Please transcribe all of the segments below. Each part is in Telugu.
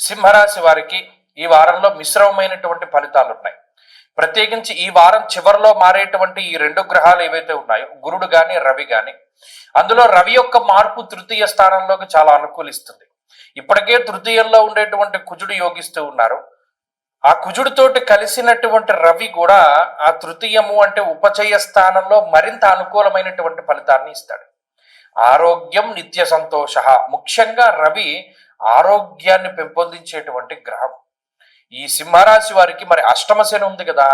సింహరాశి వారికి ఈ వారంలో మిశ్రమమైనటువంటి ఫలితాలు ఉన్నాయి. ప్రత్యేకించి ఈ వారం చివరిలో మారేటువంటి ఈ రెండు గ్రహాలు ఏవైతే ఉన్నాయో, గురుడు గాని రవి గాని, అందులో రవి యొక్క మార్పు తృతీయ స్థానంలోకి చాలా అనుకూలిస్తుంది. ఇప్పటికే తృతీయంలో ఉండేటువంటి కుజుడు యోగిస్తూ ఉన్నారు. ఆ కుజుడితోటి కలిసినటువంటి రవి కూడా ఆ తృతీయము అంటే ఉపచయ స్థానంలో మరింత అనుకూలమైనటువంటి ఫలితాన్ని ఇస్తాడు. ఆరోగ్యం నిత్య సంతోష, ముఖ్యంగా రవి ఆరోగ్యాన్ని పెంపొందించేటువంటి గ్రహం. ఈ సింహరాశి వారికి మరి అష్టమ శని ఉంది కదా,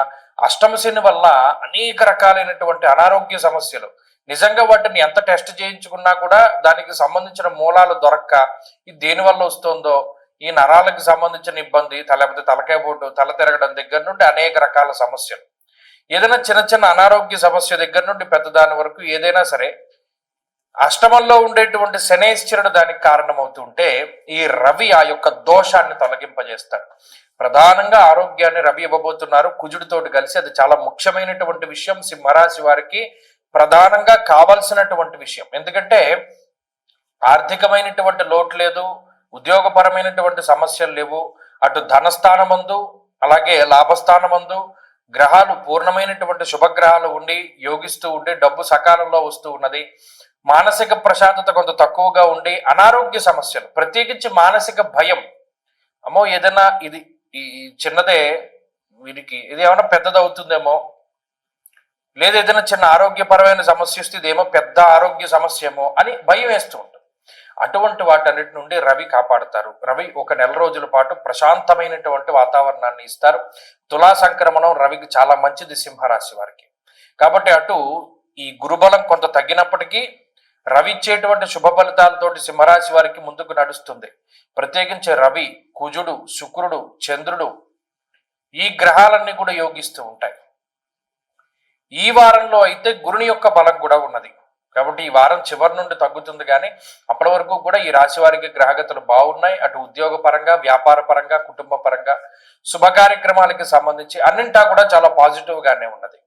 అష్టమ శని వల్ల అనేక రకాలైనటువంటి అనారోగ్య సమస్యలు, నిజంగా వాటిని ఎంత టెస్ట్ చేయించుకున్నా కూడా దానికి సంబంధించిన మూలాలు దొరక్క ఇది దేనివల్ల వస్తుందో, ఈ నరాలకు సంబంధించిన ఇబ్బంది, లేకపోతే తలకాయ పోటు, తల తిరగడం దగ్గర నుండి అనేక రకాల సమస్యలు, ఏదైనా చిన్న చిన్న అనారోగ్య సమస్య దగ్గర నుండి పెద్దదాని వరకు ఏదైనా సరే అష్టమంలో ఉండేటువంటి శనేశ్వరుడు దానికి కారణమవుతుంటే ఈ రవి ఆ యొక్క దోషాన్ని తొలగింపజేస్తాడు. ప్రధానంగా ఆరోగ్యాన్ని రవి ఇవ్వబోతున్నారు కుజుడితోటి కలిసి. అది చాలా ముఖ్యమైనటువంటి విషయం, సింహరాశి వారికి ప్రధానంగా కావలసినటువంటి విషయం. ఎందుకంటే ఆర్థికమైనటువంటి లోటు లేదు, ఉద్యోగపరమైనటువంటి సమస్యలు లేవు, అటు ధనస్థానమందు అలాగే లాభస్థానమందు గ్రహాలు పూర్ణమైనటువంటి శుభగ్రహాలు ఉండి యోగిస్తూ ఉండి డబ్బు సకాలంలో వస్తూ ఉన్నది. మానసిక ప్రశాంతత కొంత తక్కువగా ఉండి అనారోగ్య సమస్యలు, ప్రత్యేకించి మానసిక భయం, అమ్మో ఏదైనా ఇది ఈ చిన్నదే వీరికి ఇది ఏమైనా పెద్దదవుతుందేమో, లేదా ఏదైనా చిన్న ఆరోగ్యపరమైన సమస్య వస్తే ఇదేమో పెద్ద ఆరోగ్య సమస్య ఏమో అని భయం వేస్తూ ఉంటుంది. అటువంటి వాటన్నిటి నుండి రవి కాపాడుతారు. రవి ఒక నెల రోజుల పాటు ప్రశాంతమైనటువంటి వాతావరణాన్ని ఇస్తారు. తులా సంక్రమణం రవికి చాలా మంచిది సింహరాశి వారికి. కాబట్టి అటు ఈ గురుబలం కొంత తగ్గినప్పటికీ రవి ఇచ్చేటువంటి శుభ ఫలితాలతోటి సింహరాశి వారికి ముందుకు నడుస్తుంది. ప్రత్యేకించి రవి, కుజుడు, శుక్రుడు, చంద్రుడు ఈ గ్రహాలన్నీ కూడా యోగిస్తూ ఉంటాయి. ఈ వారంలో అయితే గురుని యొక్క బలం కూడా ఉన్నది. కాబట్టి ఈ వారం చివరి నుండి తగ్గుతుంది, కానీ అప్పటి వరకు కూడా ఈ రాశి వారికి గ్రహగతులు బాగున్నాయి. అటు ఉద్యోగ పరంగా, వ్యాపార పరంగా, కుటుంబ పరంగా, శుభ కార్యక్రమాలకి సంబంధించి అన్నింటా కూడా చాలా పాజిటివ్ గానే ఉన్నది.